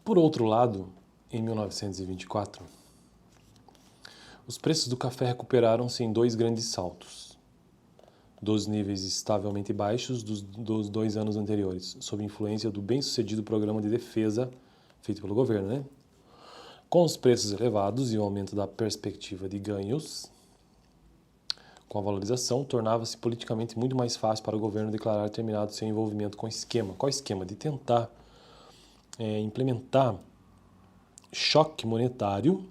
Por outro lado, em 1924, os preços do café recuperaram-se em dois grandes saltos, dos níveis estavelmente baixos dos 2 anos anteriores, sob influência do bem-sucedido programa de defesa feito pelo governo, né? Com os preços elevados e o aumento da perspectiva de ganhos, com a valorização, tornava-se politicamente muito mais fácil para o governo declarar terminado seu envolvimento com o esquema. Qual esquema? De tentar implementar choque monetário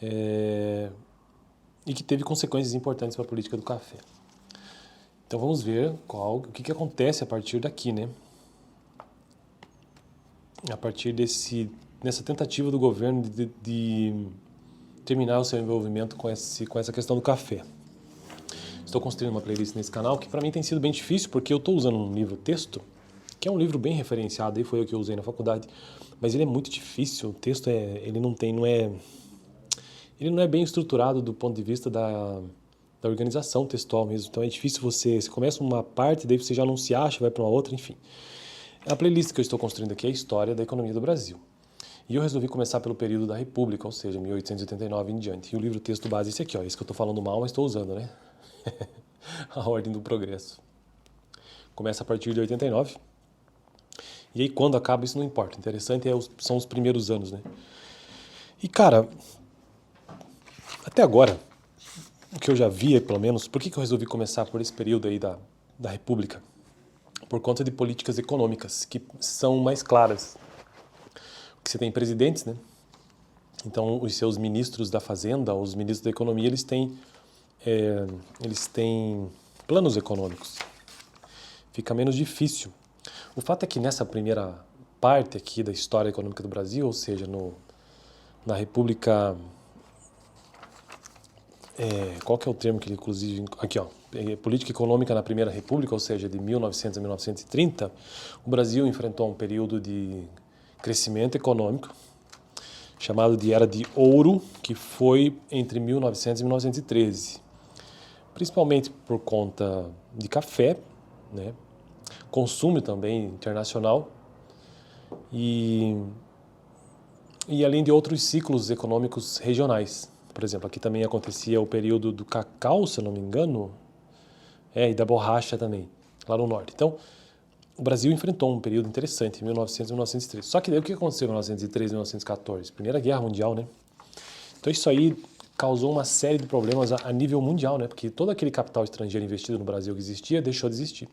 e que teve consequências importantes para a política do café. Então vamos ver o que acontece a partir daqui, né? A partir nessa tentativa do governo de terminar o seu envolvimento com essa questão do café. Estou construindo uma playlist nesse canal que para mim tem sido bem difícil, porque eu estou usando um livro-texto, que é um livro bem referenciado, aí foi o que eu usei na faculdade, mas ele é muito difícil, o texto ele não é bem estruturado do ponto de vista da organização textual mesmo, então é difícil você começa uma parte, daí você já não se acha, vai para uma outra, enfim. A playlist que eu estou construindo aqui é a história da economia do Brasil. E eu resolvi começar pelo período da República, ou seja, 1889 em diante. E o livro-texto base é esse aqui, ó, esse que eu estou falando mal, mas estou usando, né? A Ordem do Progresso. Começa a partir de 89. E aí quando acaba isso não importa. O interessante são os primeiros anos, né? E cara, até agora, o que eu já via, pelo menos, por que eu resolvi começar por esse período aí da República? Por conta de políticas econômicas que são mais claras. Porque você tem presidentes, né? Então, os seus ministros da Fazenda, os ministros da Economia, eles têm planos econômicos. Fica menos difícil. O fato é que nessa primeira parte aqui da história econômica do Brasil, ou seja, na República... qual que é o termo que ele inclusive... Aqui, ó. Política econômica na Primeira República, ou seja, de 1900 a 1930, o Brasil enfrentou um período de crescimento econômico, chamado de Era de Ouro, que foi entre 1900 e 1913. Principalmente por conta de café, né? Consumo também internacional e além de outros ciclos econômicos regionais. Por exemplo, aqui também acontecia o período do cacau, se eu não me engano, e da borracha também, lá no norte. Então, o Brasil enfrentou um período interessante, em 1900 e 1913. Só que daí o que aconteceu em 1913 e 1914? Primeira Guerra Mundial, né? Então isso aí causou uma série de problemas a nível mundial, né? Porque todo aquele capital estrangeiro investido no Brasil que existia, deixou de existir.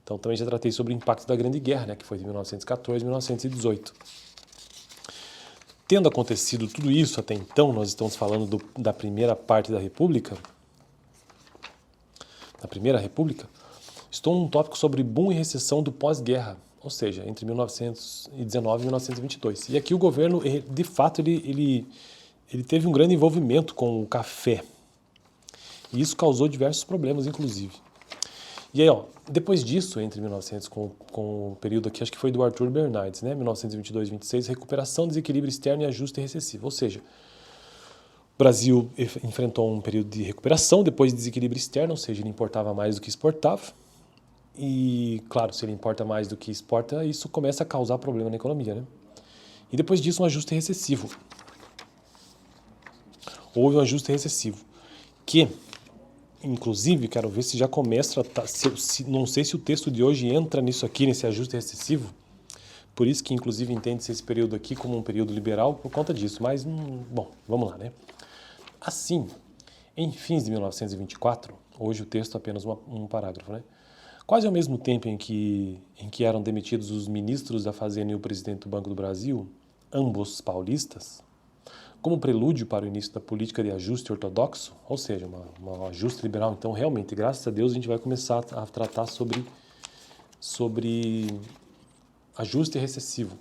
Então também já tratei sobre o impacto da Grande Guerra, né? Que foi de 1914 a 1918. Tendo acontecido tudo isso até então, nós estamos falando da primeira parte da República, estou num tópico sobre boom e recessão do pós-guerra, ou seja, entre 1919 e 1922. E aqui o governo, de fato, ele teve um grande envolvimento com o café. E isso causou diversos problemas, inclusive. E aí, ó, depois disso, entre 1900, com o período aqui, acho que foi do Arthur Bernardes, né, 1922 e 26, recuperação, desequilíbrio externo e ajuste recessivo. Ou seja, o Brasil enfrentou um período de recuperação, depois de desequilíbrio externo, ou seja, ele importava mais do que exportava. E, claro, se ele importa mais do que exporta, isso começa a causar problema na economia, né? E depois disso, um ajuste recessivo. Houve um ajuste recessivo, que, inclusive, quero ver se já começa a não sei se o texto de hoje entra nisso aqui, nesse ajuste recessivo, por isso que, inclusive, entende-se esse período aqui como um período liberal por conta disso, mas, bom, vamos lá, né? Assim, em fins de 1924, hoje o texto é apenas um parágrafo, né? Quase ao mesmo tempo em que eram demitidos os ministros da Fazenda e o presidente do Banco do Brasil, ambos paulistas, como prelúdio para o início da política de ajuste ortodoxo, ou seja, um ajuste liberal. Então, realmente, graças a Deus, a gente vai começar a tratar sobre ajuste recessivo.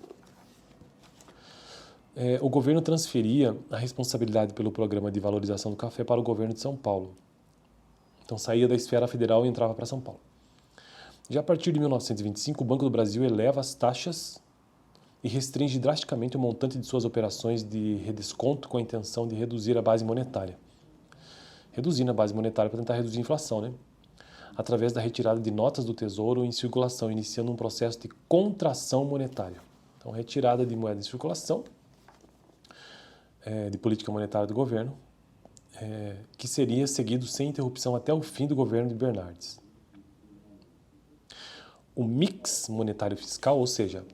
O governo transferia a responsabilidade pelo programa de valorização do café para o governo de São Paulo. Então, saía da esfera federal e entrava para São Paulo. Já a partir de 1925, o Banco do Brasil eleva as taxas e restringe drasticamente o montante de suas operações de redesconto com a intenção de reduzir a base monetária. Reduzindo a base monetária para tentar reduzir a inflação, né? através da retirada de notas do Tesouro em circulação, iniciando um processo de contração monetária. Então, retirada de moeda em circulação, de política monetária do governo, que seria seguido sem interrupção até o fim do governo de Bernardes. O mix monetário fiscal, ou seja,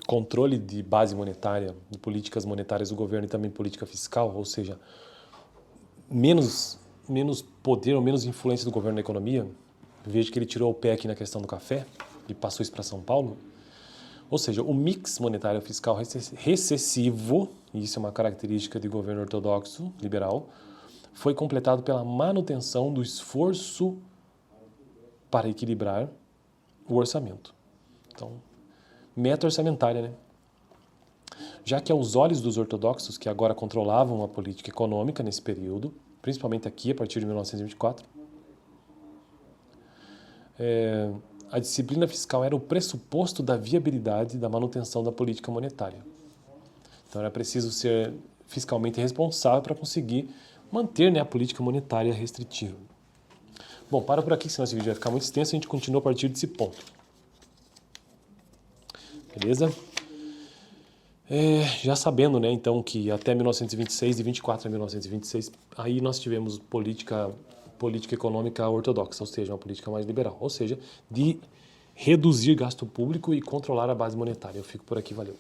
controle de base monetária, de políticas monetárias do governo e também política fiscal, ou seja, menos poder ou menos influência do governo na economia. Veja que ele tirou o pé aqui na questão do café e passou isso para São Paulo. Ou seja, o mix monetário fiscal recessivo, e isso é uma característica de governo ortodoxo, liberal, foi completado pela manutenção do esforço para equilibrar o orçamento. Então, meta orçamentária, né? Já que aos olhos dos ortodoxos, que agora controlavam a política econômica nesse período, principalmente aqui a partir de 1924, a disciplina fiscal era o pressuposto da viabilidade da manutenção da política monetária. Então era preciso ser fiscalmente responsável para conseguir manter, né, a política monetária restritiva. Bom, para por aqui, senão esse vídeo vai ficar muito extenso, a gente continua a partir desse ponto. Beleza? Já sabendo, né, então, que até 1926, de 24 a 1926, aí nós tivemos política econômica ortodoxa, ou seja, uma política mais liberal, ou seja, de reduzir gasto público e controlar a base monetária. Eu fico por aqui, valeu.